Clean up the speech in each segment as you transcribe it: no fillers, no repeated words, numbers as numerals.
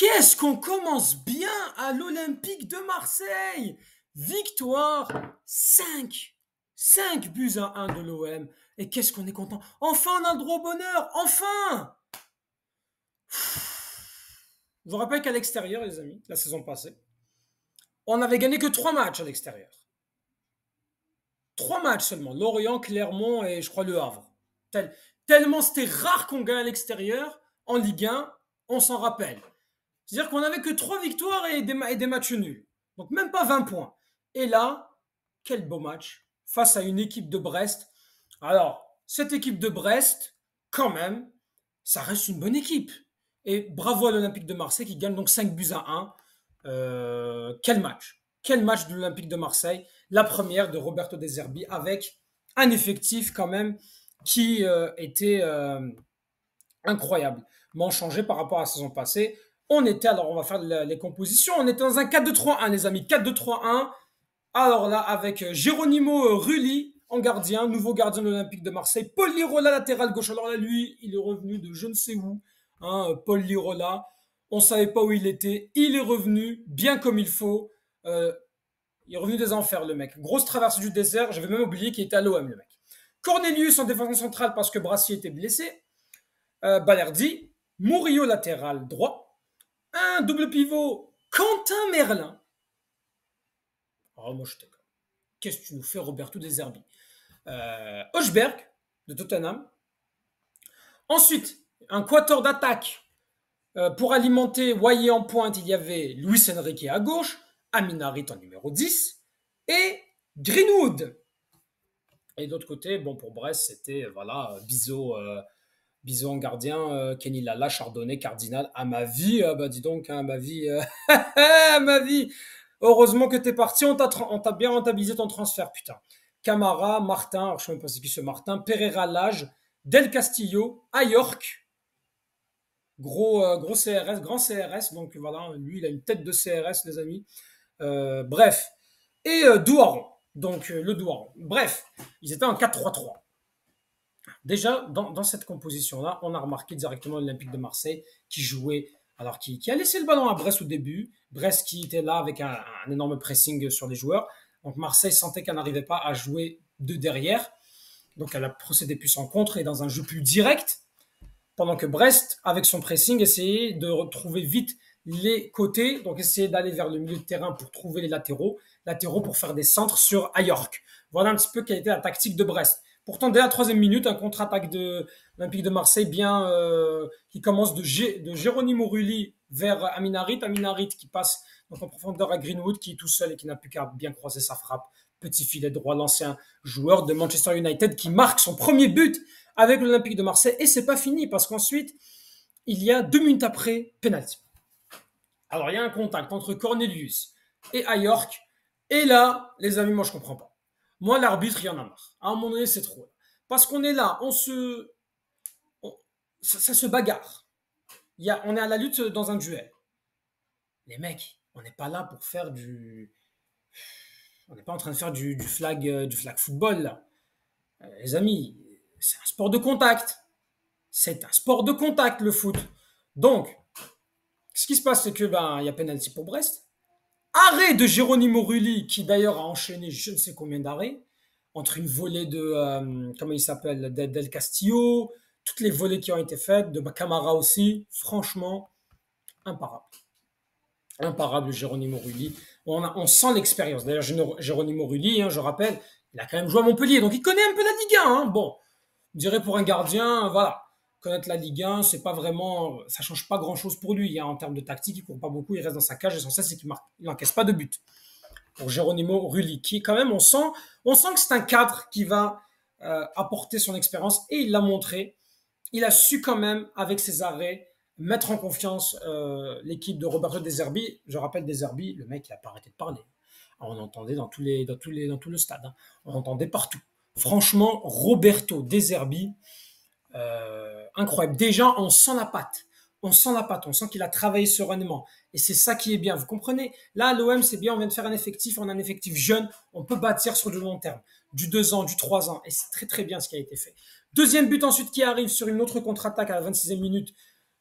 Qu'est-ce qu'on commence bien à l'Olympique de Marseille? Victoire 5 buts à 1 de l'OM. Et qu'est-ce qu'on est content. Enfin, on a le droit au bonheur. Enfin! Je vous rappelle qu'à l'extérieur, les amis, la saison passée, on n'avait gagné que 3 matchs à l'extérieur. 3 matchs seulement. Lorient, Clermont et je crois Le Havre. Tellement c'était rare qu'on gagne à l'extérieur. En Ligue 1, on s'en rappelle. C'est-à-dire qu'on n'avait que 3 victoires et des matchs nuls. Donc même pas 20 points. Et là, quel beau match face à une équipe de Brest. Alors, cette équipe de Brest, quand même, ça reste une bonne équipe. Et bravo à l'Olympique de Marseille qui gagne donc 5 buts à 1. Quel match. Quel match de l'Olympique de Marseille. La première de Roberto De Zerbi avec un effectif quand même qui était incroyable. Changé par rapport à la saison passée. Alors on va faire les compositions, on était dans un 4-2-3-1 les amis, 4-2-3-1. Alors là, avec Geronimo Rulli en gardien, nouveau gardien de l'Olympique de Marseille. Paul Lirola, latéral gauche. Alors là, lui, il est revenu de je ne sais où. Paul Lirola, on ne savait pas où il était. Il est revenu bien comme il faut. Il est revenu des enfers, le mec. Grosse traversée du désert. J'avais même oublié qu'il était à l'OM, le mec. Cornelius en défense centrale parce que Brassier était blessé. Balerdi. Murillo, latéral droit. Un double pivot. Quentin Merlin. Oh, moi, je t'ai. Qu'est-ce que tu nous fais, Roberto De Zerbi? Hochberg, de Tottenham. Ensuite, un quatuor d'attaque. Pour alimenter Wayé en pointe, il y avait Luis Enrique à gauche, Aminarit en numéro 10 et Greenwood. Et de l'autre côté, bon, pour Brest, c'était voilà, Bizot en gardien, Kenny Lala, Chardonnay, Cardinal. À ma vie, bah dis donc, à ma vie, à ma vie. Heureusement que t'es parti, on t'a bien rentabilisé ton transfert, putain. Camara, Martin, alors je sais même pas c'est qui ce Martin, Pereira Lage, Del Castillo, Ayork, gros CRS, grand CRS, donc voilà, lui il a une tête de CRS les amis. Bref, et Douaron, donc le Douaron. Bref, ils étaient en 4-3-3. Déjà, dans cette composition-là, on a remarqué directement l'Olympique de Marseille qui jouait, alors qui a laissé le ballon à Brest au début. Brest qui était là avec un énorme pressing sur les joueurs. Donc Marseille sentait qu'elle n'arrivait pas à jouer de derrière. Donc elle a procédé plus en contre et dans un jeu plus direct. Pendant que Brest, avec son pressing, essayait de retrouver vite les côtés. Donc essayait d'aller vers le milieu de terrain pour trouver les latéraux. Latéraux pour faire des centres sur Ayork. Voilà un petit peu quelle était la tactique de Brest. Pourtant, dès la 3e minute, un contre-attaque de l'Olympique de Marseille qui commence de Geronimo Rulli vers Aminarit. Aminarit qui passe donc en profondeur à Greenwood, qui est tout seul et qui n'a plus qu'à bien croiser sa frappe. Petit filet droit, l'ancien joueur de Manchester United qui marque son premier but avec l'Olympique de Marseille. Et c'est pas fini parce qu'ensuite, il y a 2 minutes après, penalty. Alors, il y a un contact entre Cornelius et Ayork. Et là, les amis, moi, je comprends pas. Moi, l'arbitre, il y en a marre. À un moment donné, c'est trop. Parce qu'on est là, ça se bagarre. On est à la lutte dans un duel. Les mecs, on n'est pas là pour faire on n'est pas en train de faire du flag football, là. Les amis, c'est un sport de contact. C'est un sport de contact, le foot. Donc, ce qui se passe, c'est que il y a penalty pour Brest. Arrêt de Geronimo Rulli, qui d'ailleurs a enchaîné je ne sais combien d'arrêts, entre une volée de, comment il s'appelle, Del Castillo, toutes les volées qui ont été faites, de Camara aussi, franchement, imparable. Imparable, Geronimo Rulli. On sent l'expérience. D'ailleurs, Geronimo Rulli, je rappelle, il a quand même joué à Montpellier, donc il connaît un peu la Ligue 1. Bon, je dirais pour un gardien, voilà, connaître la Ligue 1, c'est pas vraiment, ça change pas grand-chose pour lui. En termes de tactique, il court pas beaucoup, il reste dans sa cage, l'essentiel c'est qu'il n'encaisse pas de but. Pour Geronimo Rulli, qui quand même, on sent que c'est un cadre qui va apporter son expérience et il l'a montré. Il a su quand même, avec ses arrêts, mettre en confiance l'équipe de Roberto De Zerbi. Je rappelle De Zerbi, le mec, il n'a pas arrêté de parler. On entendait dans tout le stade. On entendait partout. Franchement, Roberto De Zerbi, incroyable. Déjà, on sent la patte. On sent la patte, on sent qu'il a travaillé sereinement. Et c'est ça qui est bien. Vous comprenez? Là, l'OM, c'est bien, on vient de faire un effectif, on a un effectif jeune, on peut bâtir sur du long terme. Du 2 ans, du 3 ans. Et c'est très très bien ce qui a été fait. Deuxième but ensuite qui arrive sur une autre contre-attaque à la 26e minute.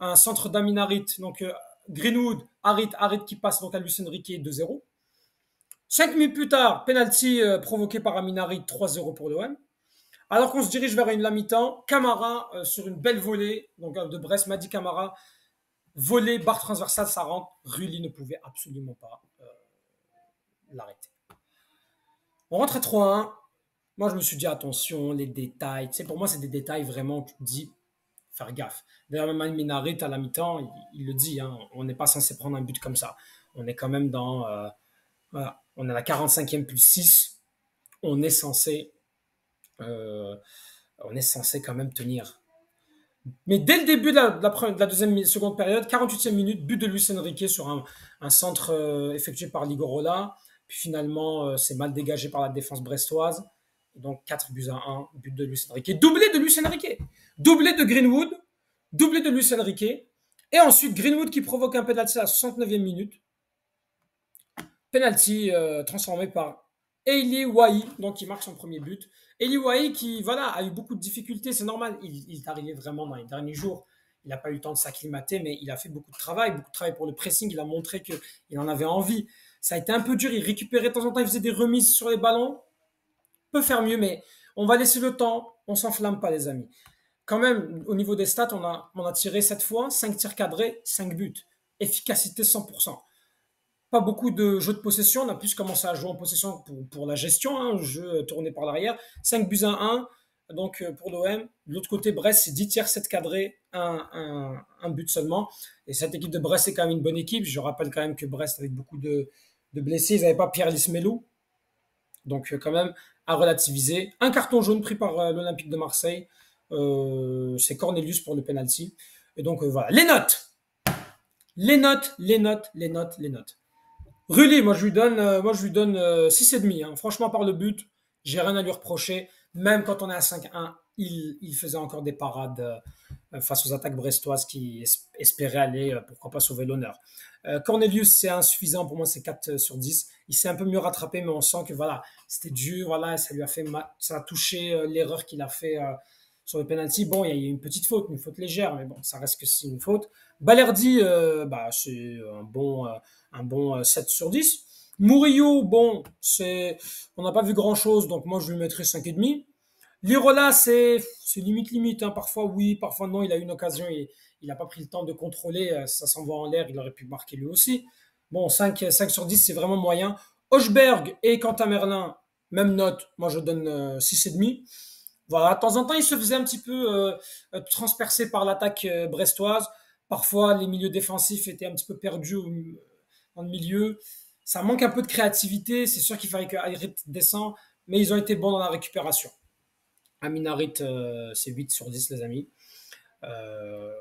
Un centre d'Aminarit, donc Greenwood, Harit qui passe donc à Luis Enrique 2-0. 5 minutes plus tard, penalty provoqué par Amin Harit 3-0 pour l'OM. Alors qu'on se dirige vers la mi-temps, Camara sur une belle volée donc de Brest, Madi Camara, volée, barre transversale, ça rentre. Rulli ne pouvait absolument pas l'arrêter. On rentre à 3-1. Moi, je me suis dit, attention, les détails. Tu sais, pour moi, c'est des détails vraiment, tu te dis, faire gaffe. D'ailleurs, même Minarit, à la mi-temps, il le dit, hein, on n'est pas censé prendre un but comme ça. On est quand même dans... voilà, on est à la 45e plus 6. On est censé... on est censé quand même tenir. Mais dès le début de la deuxième seconde période, 48e minute, but de Luis Enrique sur un centre effectué par Ligorola. Puis finalement, c'est mal dégagé par la défense brestoise. Et donc 4 buts à 1, but de Luis Enrique. Doublé de Luis Enrique. Doublé de Greenwood. Doublé de Luis Enrique. Et ensuite, Greenwood qui provoque un penalty à la 69e minute. Penalty transformé par Eli Wahi, donc qui marque son premier but. Eli Wahi qui voilà, a eu beaucoup de difficultés, c'est normal. Il est arrivé vraiment dans les derniers jours. Il n'a pas eu le temps de s'acclimater, mais il a fait beaucoup de travail pour le pressing. Il a montré qu'il en avait envie. Ça a été un peu dur. Il récupérait de temps en temps, il faisait des remises sur les ballons. Peut faire mieux, mais on va laisser le temps. On s'enflamme pas, les amis. Quand même, au niveau des stats, on a tiré 7 fois, 5 tirs cadrés, 5 buts. Efficacité 100%. Pas beaucoup de jeux de possession. On a plus commencé à jouer en possession pour la gestion, hein, jeu tourné par l'arrière. 5 buts à 1. Donc pour l'OM. De l'autre côté, Brest, c'est 10 tirs, 7 cadrés, un but seulement. Et cette équipe de Brest, c'est quand même une bonne équipe. Je rappelle quand même que Brest, avec beaucoup de blessés, ils n'avaient pas Pierre Lismelou. Donc quand même, à relativiser. Un carton jaune pris par l'Olympique de Marseille. C'est Cornelius pour le penalty. Et donc voilà. Les notes. Les notes. Rulli, moi je lui donne 6,5. Hein. Franchement, par le but, j'ai rien à lui reprocher. Même quand on est à 5-1, il faisait encore des parades face aux attaques brestoises qui espéraient aller, pourquoi pas, sauver l'honneur. Cornelius, c'est insuffisant. Pour moi, c'est 4 sur 10. Il s'est un peu mieux rattrapé, mais on sent que voilà, c'était dur. Voilà, ça lui a fait ça a touché l'erreur qu'il a fait sur le penalty. Bon, il y a une petite faute, une faute légère, mais bon, ça reste que c'est une faute. Balerdi, c'est un bon 7 sur 10. Murillo, bon, on n'a pas vu grand chose, donc moi je lui mettrais 5,5. Lirola, c'est limite, hein. Parfois oui, parfois non, il a eu une occasion, il n'a pas pris le temps de contrôler, ça s'envoie en l'air, il aurait pu marquer lui aussi. Bon, 5 sur 10, c'est vraiment moyen. Hochberg et Quentin Merlin, même note, moi je donne 6,5. Voilà, de temps en temps, il se faisait un petit peu transpercer par l'attaque brestoise. Parfois, les milieux défensifs étaient un petit peu perdus dans le milieu. Ça manque un peu de créativité. C'est sûr qu'il fallait que Harit descende, mais ils ont été bons dans la récupération. Amin Harit, c'est 8 sur 10, les amis.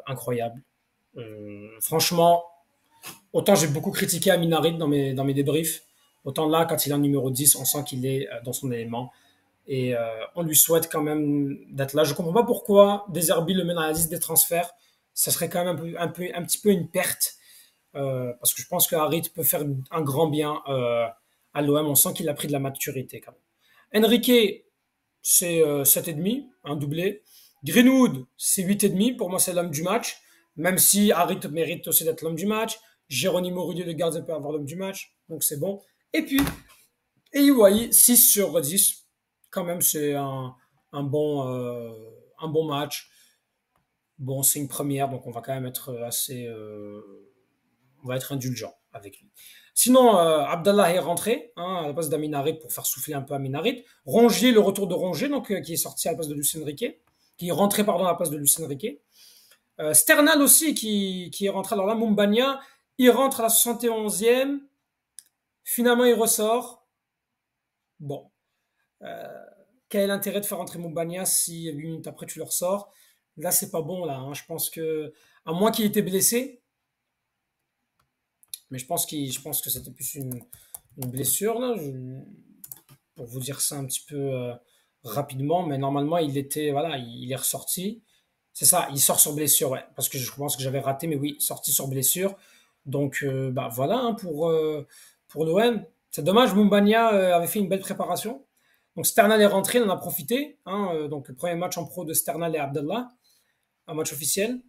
Incroyable. Franchement, autant j'ai beaucoup critiqué Amin Harit dans mes débriefs, autant là, quand il est en numéro 10, on sent qu'il est dans son élément. Et on lui souhaite quand même d'être là. Je ne comprends pas pourquoi Deserbi le met dans la liste des transferts. Ça serait quand même un petit peu une perte. Parce que je pense que Harit peut faire un grand bien à l'OM. On sent qu'il a pris de la maturité quand même. Enrique, c'est 7,5, un doublé. Greenwood, c'est 8,5. Pour moi, c'est l'homme du match. Même si Harit mérite aussi d'être l'homme du match. Geronimo Rulli de Garde peut avoir l'homme du match. Donc c'est bon. Et puis, Iwai, 6 sur 10. Quand même, c'est un bon match. Bon, c'est une première, donc on va quand même être on va être indulgent avec lui. Sinon, Abdallah est rentré à la place d'Amin Harit pour faire souffler un peu Amin Harit. Rongier, le retour de Rongier, donc qui est sorti à la place de Lucien Riquet, qui est rentré pardon à la place de Lucien Riquet. Sternal aussi qui est rentré. Alors là, Mumbagna, il rentre à la 71e. Finalement, il ressort. Bon. Quel est l'intérêt de faire rentrer Mumbagna si 8 minutes après tu le ressors? Là, c'est pas bon. Là, hein. Je pense que, à moins qu'il ait été blessé, mais je pense que c'était plus une blessure, là, pour vous dire ça un petit peu rapidement. Mais normalement, il est ressorti. C'est ça, il sort sur blessure, ouais. Parce que je pense que j'avais raté, mais oui, sorti sur blessure. Donc, voilà hein, pour l'OM. C'est dommage, Mumbagna avait fait une belle préparation. Donc Sternal est rentré, on en a profité. Donc le premier match en pro de Sternal et Abdallah, un match officiel.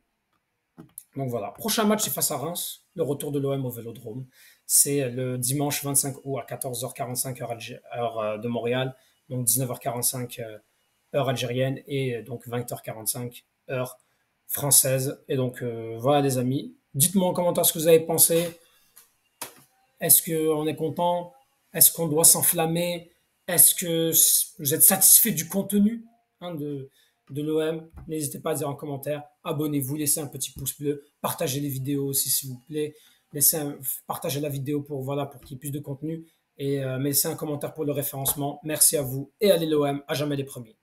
Donc voilà. Prochain match, c'est face à Reims, le retour de l'OM au Vélodrome. C'est le dimanche 25 août à 14h45 heure de Montréal, donc 19h45 heure algérienne et donc 20h45 heure française. Et donc voilà les amis. Dites-moi en commentaire ce que vous avez pensé. Est-ce qu'on est content? Est-ce qu'on doit s'enflammer? Est-ce que vous êtes satisfait du contenu hein, de l'OM? N'hésitez pas à dire en commentaire. Abonnez-vous, laissez un petit pouce bleu, partagez les vidéos aussi s'il vous plaît. Partagez la vidéo pour voilà pour qu'il y ait plus de contenu et laissez un commentaire pour le référencement. Merci à vous et allez l'OM, à jamais les premiers.